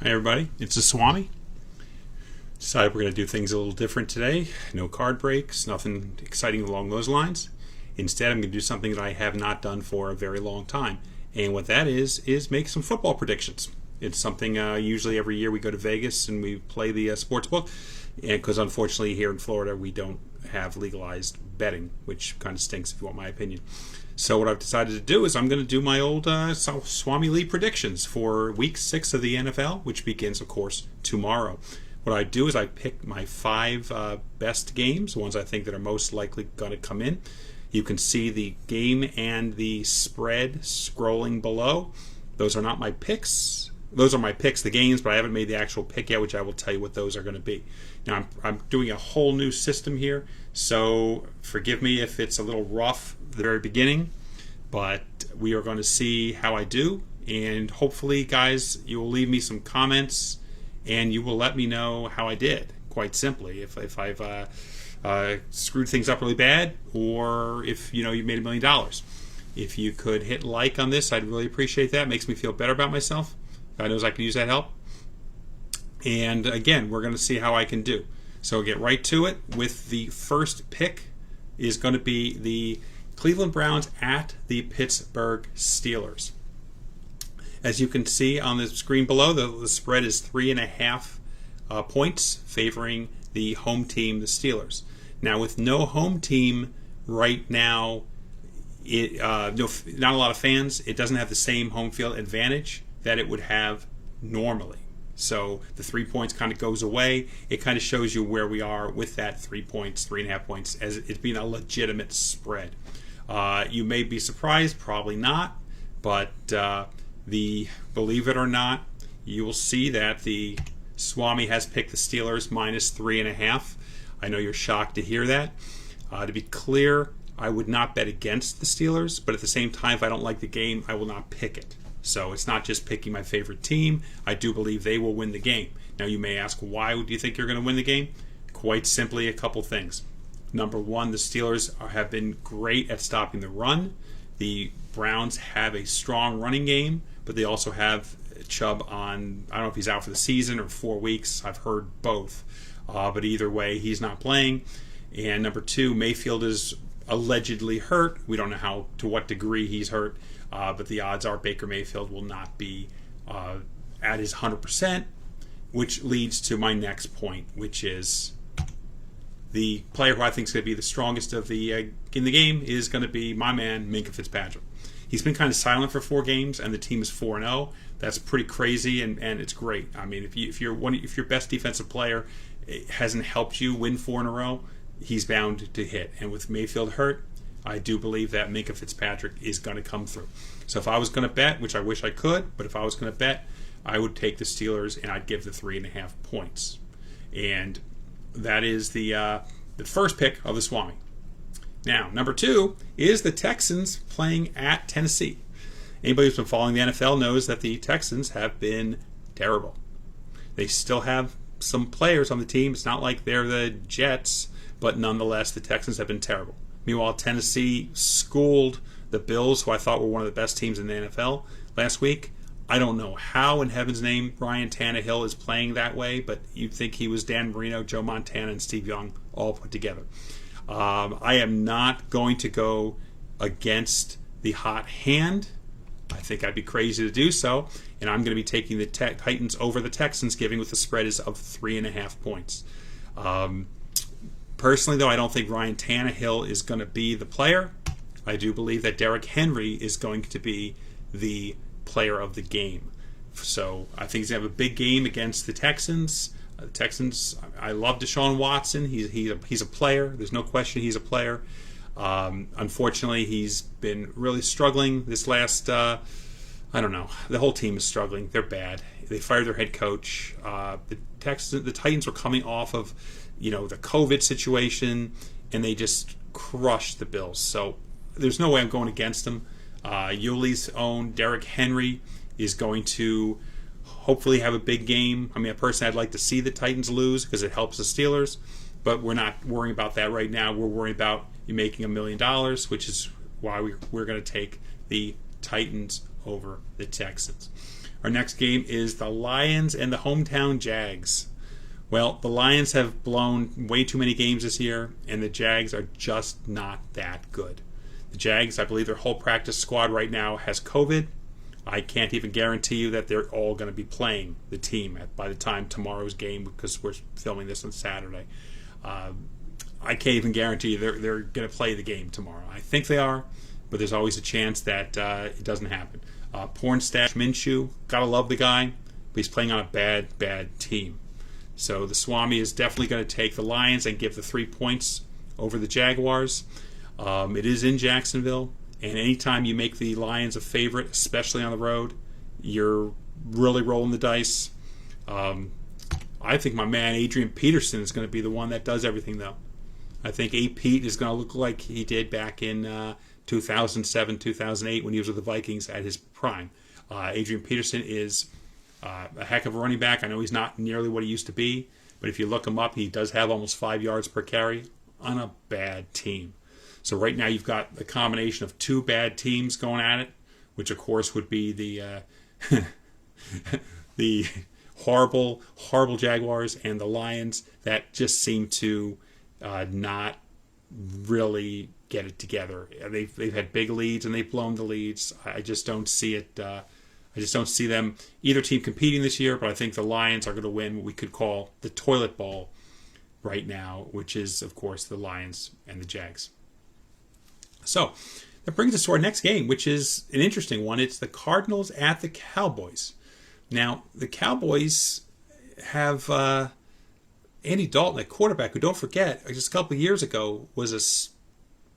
Hi everybody, it's the Swami. Decided we're going to do things a little different today. No card breaks, nothing exciting along those lines. Instead, I'm going to do something that I have not done for a very long time. And what that is make some football predictions. It's something usually every year we go to Vegas and we play the sports book. And because unfortunately here in Florida we don't have legalized betting, which kind of stinks if you want my opinion. So what I've decided to do is I'm going to do my old SwamiLee predictions for Week 6 of the NFL, which begins, of course, tomorrow. What I do is I pick my 5 best games, the ones I think that are most likely going to come in. You can see the game and the spread scrolling below. Those are not my picks. Those are my picks, the games, but I haven't made the actual pick yet, which I will tell you what those are going to be. Now, I'm doing a whole new system here, so forgive me if it's a little rough at the very beginning, but we are going to see how I do, and hopefully, guys, you will leave me some comments, and you will let me know how I did, quite simply, if I've screwed things up really bad, or if, you made $1 million. If you could hit like on this, I'd really appreciate that. It makes me feel better about myself. God knows I can use that help. And again, we're going to see how I can do. So we'll get right to it with the first pick is going to be the Cleveland Browns at the Pittsburgh Steelers. As you can see on the screen below, the spread is 3.5 points favoring the home team, the Steelers. Now, with no home team right now, not a lot of fans, it doesn't have the same home field advantage that it would have normally. So the 3 points kind of goes away. It kind of shows you where we are with that 3 points, 3.5 points, as it being a legitimate spread. You may be surprised, probably not, but believe it or not, you will see that the Swami has picked the Steelers minus 3.5. I know you're shocked to hear that. To be clear, I would not bet against the Steelers, but at the same time, if I don't like the game, I will not pick it. So it's not just picking my favorite team. I do believe they will win the game. Now you may ask, why do you think you're going to win the game? Quite simply, a couple things. Number one, the Steelers have been great at stopping the run. The Browns have a strong running game, but they also have Chubb on, I don't know if he's out for the season or 4 weeks. I've heard both. But either way, he's not playing. And number two, Mayfield is allegedly hurt. We don't know to what degree he's hurt. But the odds are Baker Mayfield will not be at his 100%, which leads to my next point, which is the player who I think is going to be the strongest in the game is going to be my man, Minkah Fitzpatrick. He's been kind of silent for 4 games, and the team is 4-0. That's pretty crazy, and it's great. I mean, if your best defensive player hasn't helped you win 4 in a row, he's bound to hit. And with Mayfield hurt, I do believe that Minkah Fitzpatrick is going to come through. So if I was going to bet, which I wish I could, but if I was going to bet, I would take the Steelers and I'd give the 3.5 points. And that is the first pick of the Swami. Now, number 2 is the Texans playing at Tennessee. Anybody who's been following the NFL knows that the Texans have been terrible. They still have some players on the team. It's not like they're the Jets, but nonetheless, the Texans have been terrible. Meanwhile, Tennessee schooled the Bills, who I thought were one of the best teams in the NFL last week. I don't know how in heaven's name Ryan Tannehill is playing that way, but you'd think he was Dan Marino, Joe Montana, and Steve Young all put together. I am not going to go against the hot hand. I think I'd be crazy to do so, and I'm going to be taking the Titans over the Texans, giving with the spread is of 3.5 points. Personally, though, I don't think Ryan Tannehill is going to be the player. I do believe that Derrick Henry is going to be the player of the game. So I think he's going to have a big game against the Texans. I love Deshaun Watson. He's a player. There's no question he's a player. Unfortunately, he's been really struggling this last, I don't know. The whole team is struggling. They're bad. They fired their head coach. The Titans were coming off of the COVID situation, and they just crushed the Bills. So there's no way I'm going against them. Yuli's own Derrick Henry is going to hopefully have a big game. I mean, personally, I'd like to see the Titans lose because it helps the Steelers, but we're not worrying about that right now. We're worrying about you making $1 million, which is why we're going to take the Titans over the Texans. Our next game is the Lions and the hometown Jags. Well, the Lions have blown way too many games this year, and the Jags are just not that good. The Jags, I believe their whole practice squad right now has COVID. I can't even guarantee you that they're all going to be playing the team by the time tomorrow's game, because we're filming this on Saturday. I can't even guarantee you they're going to play the game tomorrow. I think they are, but there's always a chance that it doesn't happen. Pornstash Minshew, gotta love the guy, but he's playing on a bad team. So the Swami is definitely going to take the Lions and give the 3 points over the Jaguars. It is in Jacksonville, and anytime you make the Lions a favorite, especially on the road, you're really rolling the dice. I think my man Adrian Peterson is going to be the one that does everything, though. I think A. Pete is going to look like he did back in 2007, 2008 when he was with the Vikings at his prime. Adrian Peterson is a heck of a running back. I know he's not nearly what he used to be, but if you look him up, he does have almost 5 yards per carry on a bad team. So right now you've got the combination of two bad teams going at it, which of course would be the the horrible Jaguars and the Lions that just seem to not really get it together. They've had big leads and they've blown the leads. I just don't see it. I just don't see them either team competing this year. But I think the Lions are going to win what we could call the toilet bowl right now, which is of course the Lions and the Jags. So that brings us to our next game, which is an interesting one. It's the Cardinals at the Cowboys. Now the Cowboys have Andy Dalton at quarterback, who, don't forget, just a couple of years ago was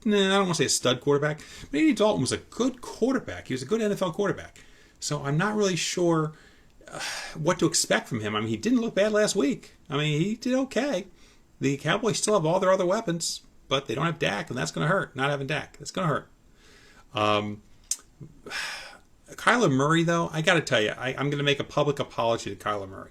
I don't want to say a stud quarterback, but Andy Dalton was a good quarterback. He was a good NFL quarterback. So I'm not really sure what to expect from him. I mean, he didn't look bad last week. I mean, he did okay. The Cowboys still have all their other weapons, but they don't have Dak, and that's going to hurt. Not having Dak, that's going to hurt. Kyler Murray, though, I got to tell you, I'm going to make a public apology to Kyler Murray.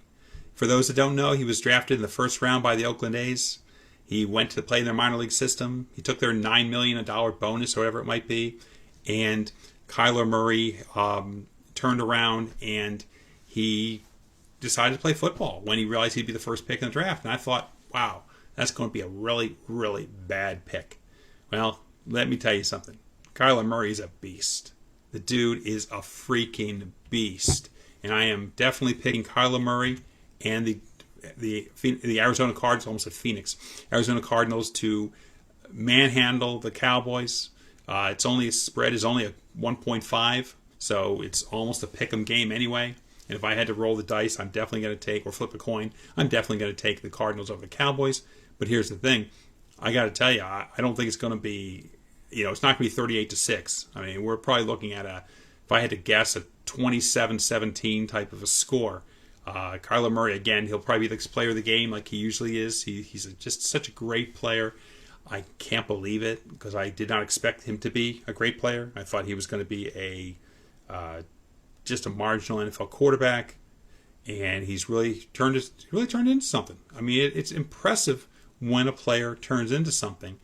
For those that don't know, he was drafted in the first round by the Oakland A's. He went to play in their minor league system. He took their $9 million bonus or whatever it might be. And Kyler Murray turned around and he decided to play football when he realized he'd be the first pick in the draft. And I thought, wow, that's going to be a really, really bad pick. Well, let me tell you something. Kyler Murray is a beast. The dude is a freaking beast. And I am definitely picking Kyler Murray and the Arizona Cardinals, almost at Phoenix, Arizona Cardinals to manhandle the Cowboys. Spread is only a 1.5, so it's almost a pick'em game anyway. And if I had to roll the dice, I'm definitely going to take, or flip a coin, I'm definitely going to take the Cardinals over the Cowboys. But here's the thing, I got to tell you, I don't think it's going to be, it's not going to be 38-6. I mean, we're probably looking at if I had to guess, a 27-17 type of a score. Kyler Murray, again, he'll probably be the player of the game like he usually is. He's just such a great player. I can't believe it because I did not expect him to be a great player. I thought he was going to be just a marginal NFL quarterback, and he's really turned into something. I mean, it's impressive when a player turns into something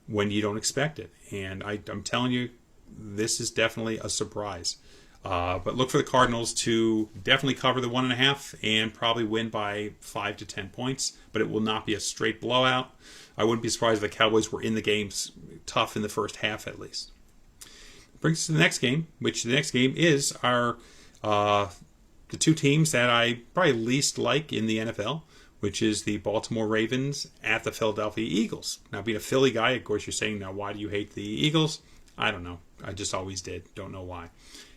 when you don't expect it. And I'm telling you, this is definitely a surprise. But look for the Cardinals to definitely cover the 1.5 and probably win by 5 to 10 points. But it will not be a straight blowout. I wouldn't be surprised if the Cowboys were in the games tough in the first half at least. Brings us to the next game, which the next game is the two teams that I probably least like in the NFL, which is the Baltimore Ravens at the Philadelphia Eagles. Now, being a Philly guy, of course, you're saying, now, why do you hate the Eagles? I don't know. I just always did. Don't know why.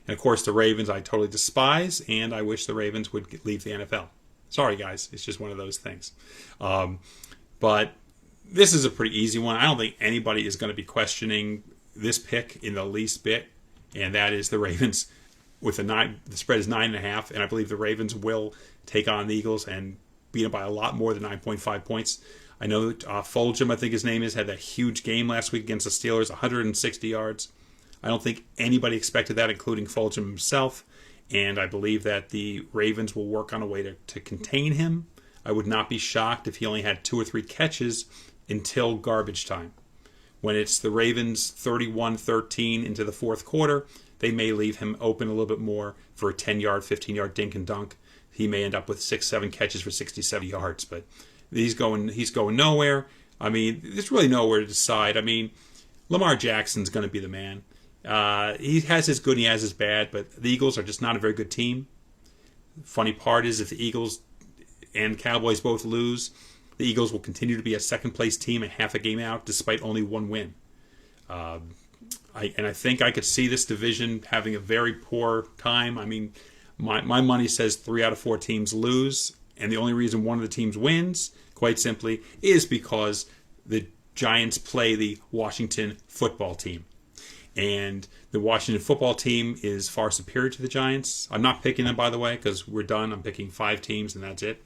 And, of course, the Ravens I totally despise, and I wish the Ravens would leave the NFL. Sorry, guys. It's just one of those things. But this is a pretty easy one. I don't think anybody is going to be questioning this pick in the least bit, and that is the Ravens. With the spread is 9.5, and I believe the Ravens will take on the Eagles and beat them by a lot more than 9.5 points. I know Fulgham, I think his name is, had that huge game last week against the Steelers, 160 yards. I don't think anybody expected that, including Fulgham himself. And I believe that the Ravens will work on a way to contain him. I would not be shocked if he only had 2 or 3 catches until garbage time. When it's the Ravens 31-13 into the fourth quarter, they may leave him open a little bit more for a 10-yard, 15-yard dink and dunk. He may end up with 6, 7 catches for 67 yards, but he's going nowhere. I mean, there's really nowhere to decide. I mean, Lamar Jackson's going to be the man. He has his good and he has his bad, but the Eagles are just not a very good team. Funny part is if the Eagles and Cowboys both lose, the Eagles will continue to be a second-place team and half a game out despite only one win. I think I could see this division having a very poor time. I mean, my money says 3 out of 4 teams lose, and the only reason one of the teams wins, quite simply, is because the Giants play the Washington football team. And the Washington football team is far superior to the Giants. I'm not picking them, by the way, because we're done. I'm picking 5 teams, and that's it.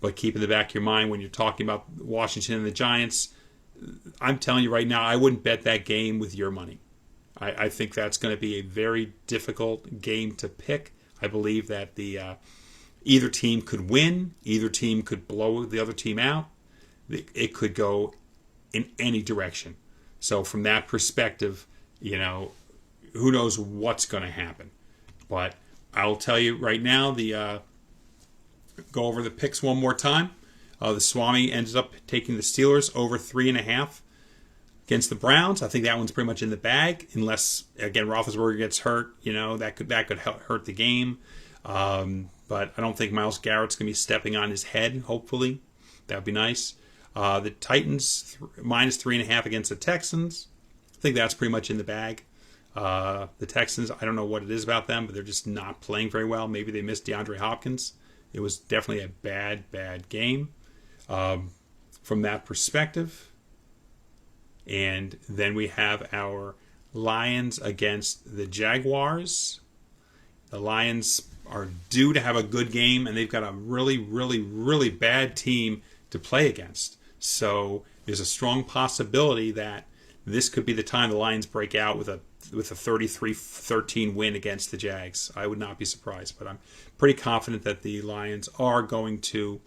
But keep in the back of your mind when you're talking about Washington and the Giants, I'm telling you right now, I wouldn't bet that game with your money. I think that's going to be a very difficult game to pick. I believe that either team could win, either team could blow the other team out. It could go in any direction. So from that perspective, who knows what's going to happen. But I'll tell you right now, go over the picks one more time. The Swami ended up taking the Steelers over 3.5 against the Browns. I think that one's pretty much in the bag, unless again Roethlisberger gets hurt. That could hurt the game. But I don't think Myles Garrett's going to be stepping on his head. Hopefully, that would be nice. The Titans minus 3.5 against the Texans. I think that's pretty much in the bag. The Texans, I don't know what it is about them, but they're just not playing very well. Maybe they missed DeAndre Hopkins. It was definitely a bad game from that perspective. And then we have our Lions against the Jaguars. The Lions are due to have a good game, and they've got a really, really, really bad team to play against. So there's a strong possibility that this could be the time the Lions break out with a 33-13 win against the Jags. I would not be surprised, but I'm pretty confident that the Lions are going to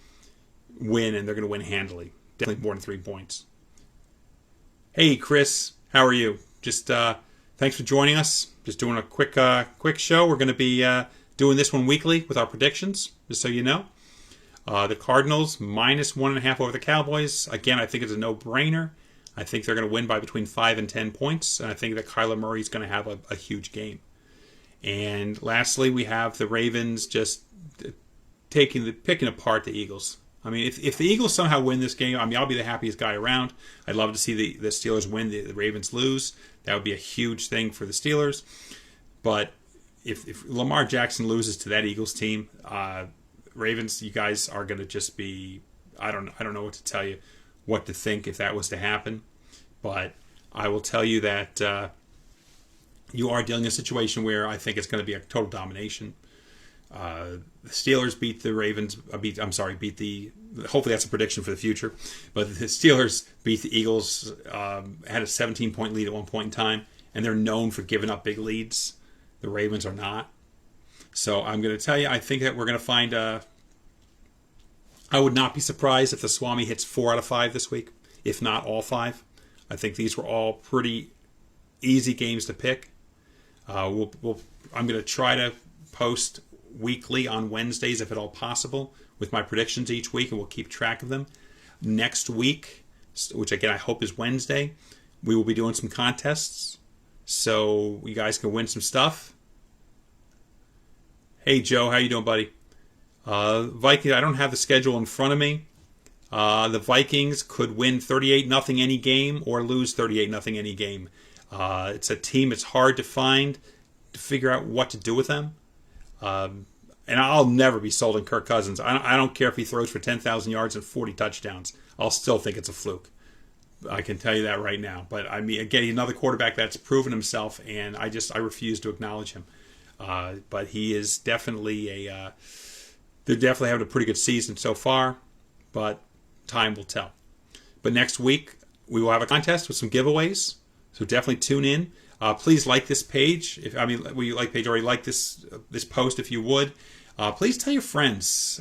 win, and they're going to win handily. Definitely more than 3 points. Hey, Chris, how are you? Just thanks for joining us. Just doing a quick show. We're going to be doing this one weekly with our predictions, just so you know. The Cardinals minus 1.5 over the Cowboys. Again, I think it's a no-brainer. I think they're going to win by between 5 and 10 points, and I think that Kyler Murray is going to have a huge game. And lastly, we have the Ravens just picking apart the Eagles. I mean, if the Eagles somehow win this game, I mean, I'll be the happiest guy around. I'd love to see the Steelers win, the Ravens lose. That would be a huge thing for the Steelers. But if Lamar Jackson loses to that Eagles team, Ravens, you guys are going to just be, I don't know what to tell you, what to think if that was to happen. But I will tell you that you are dealing in a situation where I think it's going to be a total domination. The Steelers beat the Ravens. Hopefully that's a prediction for the future. But the Steelers beat the Eagles. Had a 17-point lead at one point in time, and they're known for giving up big leads. The Ravens are not. So I'm going to tell you, I think that we're going to find. I would not be surprised if the Swami hits 4 out of 5 this week, if not all 5. I think these were all pretty easy games to pick. I'm going to try to post weekly on Wednesdays, if at all possible, with my predictions each week, and we'll keep track of them. Next week, which again I hope is Wednesday, we will be doing some contests, so you guys can win some stuff. Hey Joe, how you doing, buddy? Vikings, I don't have the schedule in front of me. The Vikings could win 38-0 any game or lose 38-0 any game. It's a team it's hard to figure out what to do with them. And I'll never be sold on Kirk Cousins. I don't care if he throws for 10,000 yards and 40 touchdowns. I'll still think it's a fluke. I can tell you that right now. But I mean, again, another quarterback that's proven himself, and I refuse to acknowledge him. But he is definitely they're definitely having a pretty good season so far, but time will tell. But next week, we will have a contest with some giveaways, so definitely tune in. Please like this page. You like page, or like this post if you would. Please tell your friends.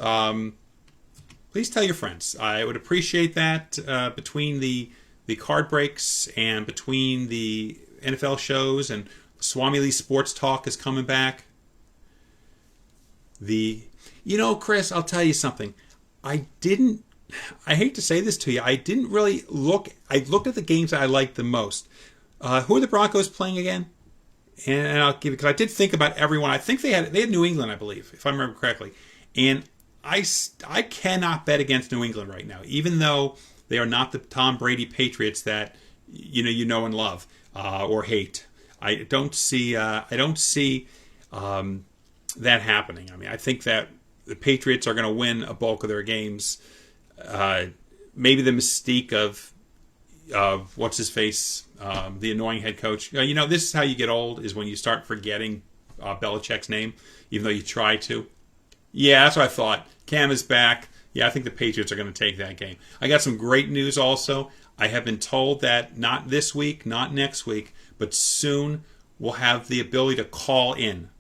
Please tell your friends. I would appreciate that. Between the card breaks and between the NFL shows and SwamiLee's Sports Talk is coming back. Chris, I'll tell you something. I hate to say this to you, I didn't really look. I looked at the games that I liked the most. Who are the Broncos playing again? And I'll give you, because I did think about everyone. I think they had New England, I believe, if I remember correctly. And I cannot bet against New England right now, even though they are not the Tom Brady Patriots that you know and love or hate. I don't see that happening. I mean, I think that the Patriots are going to win a bulk of their games. Maybe the mystique of what's his face, the annoying head coach. This is how you get old, is when you start forgetting Belichick's name, even though you try to. Yeah, that's what I thought. Cam is back. Yeah, I think the Patriots are going to take that game. I got some great news also. I have been told that not this week, not next week, but soon we'll have the ability to call in.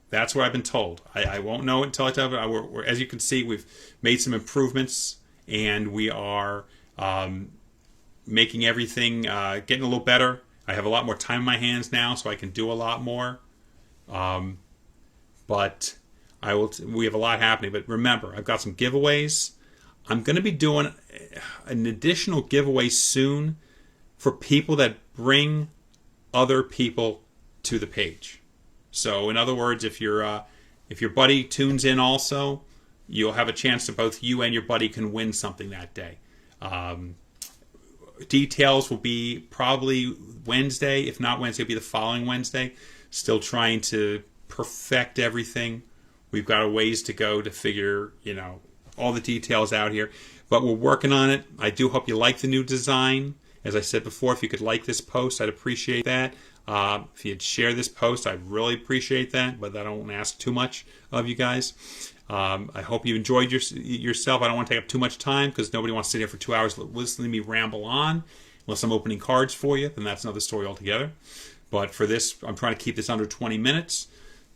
That's what I've been told. I won't know it until I tell you. As you can see, we've made some improvements, and we are making everything getting a little better. I have a lot more time in my hands now, so I can do a lot more. But we have a lot happening. But remember, I've got some giveaways. I'm going to be doing an additional giveaway soon for people that bring other people to the page. So, in other words, if your buddy tunes in also, you'll have a chance to both you and your buddy can win something that day. Details will be probably Wednesday. If not Wednesday, it'll be the following Wednesday. Still trying to perfect everything. We've got a ways to go to figure, all the details out here. But we're working on it. I do hope you like the new design. As I said before, if you could like this post, I'd appreciate that. If you'd share this post, I'd really appreciate that. But I don't ask too much of you guys. I hope you enjoyed yourself. I don't want to take up too much time, because nobody wants to sit here for 2 hours listening to me ramble on. Unless I'm opening cards for you, then that's another story altogether. But for this, I'm trying to keep this under 20 minutes.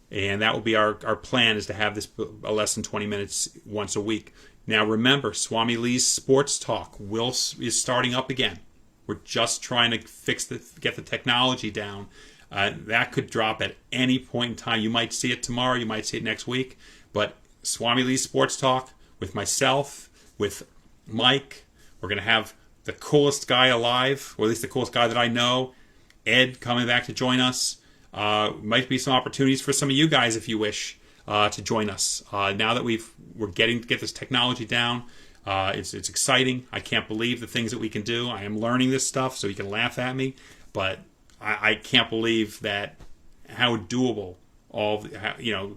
And that will be our plan, is to have this less than 20 minutes once a week. Now remember, SwamiLee's Sports Talk is starting up again. We're just trying to get the technology down. That could drop at any point in time. You might see it tomorrow. You might see it next week. But SwamiLee's Sports Talk with myself, with Mike. We're going to have the coolest guy alive, or at least the coolest guy that I know, Ed, coming back to join us. Might be some opportunities for some of you guys, if you wish, to join us. Now that we're getting to get this technology down, it's exciting. I can't believe the things that we can do. I am learning this stuff, so you can laugh at me, but I can't believe that how doable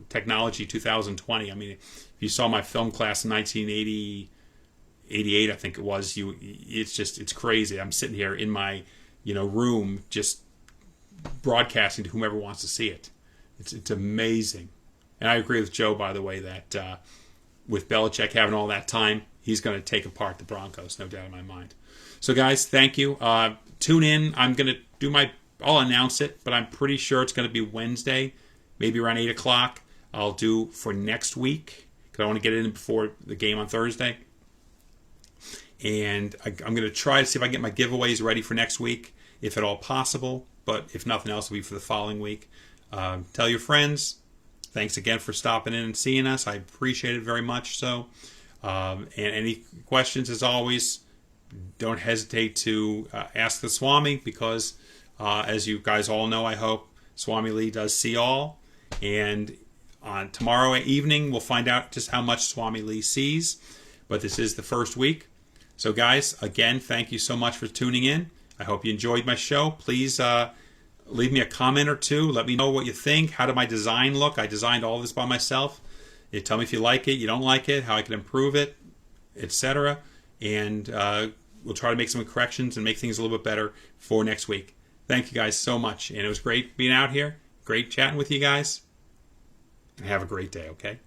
technology 2020. I mean, if you saw my film class in 1988, I think it was, it's crazy. I'm sitting here in my room, just broadcasting to whomever wants to see it. It's amazing. And I agree with Joe, by the way, that with Belichick having all that time, he's going to take apart the Broncos, no doubt in my mind. So guys, thank you. Tune in. I'm going to I'll announce it, but I'm pretty sure it's going to be Wednesday, maybe around 8 o'clock. I'll do for next week, because I want to get it in before the game on Thursday. And I'm going to try to see if I can get my giveaways ready for next week, if at all possible. But if nothing else, it'll be for the following week. Tell your friends. Thanks again for stopping in and seeing us. I appreciate it very much so. And any questions, as always, don't hesitate to ask the Swami, because as you guys all know, I hope, SwamiLee does see all. And on tomorrow evening, we'll find out just how much SwamiLee sees. But this is the first week. So guys, again, thank you so much for tuning in. I hope you enjoyed my show. Please leave me a comment or two. Let me know what you think. How did my design look? I designed all this by myself. Tell me if you like it, you don't like it, how I can improve it, etc. And we'll try to make some corrections and make things a little bit better for next week. Thank you guys so much. And it was great being out here. Great chatting with you guys. And have a great day, okay?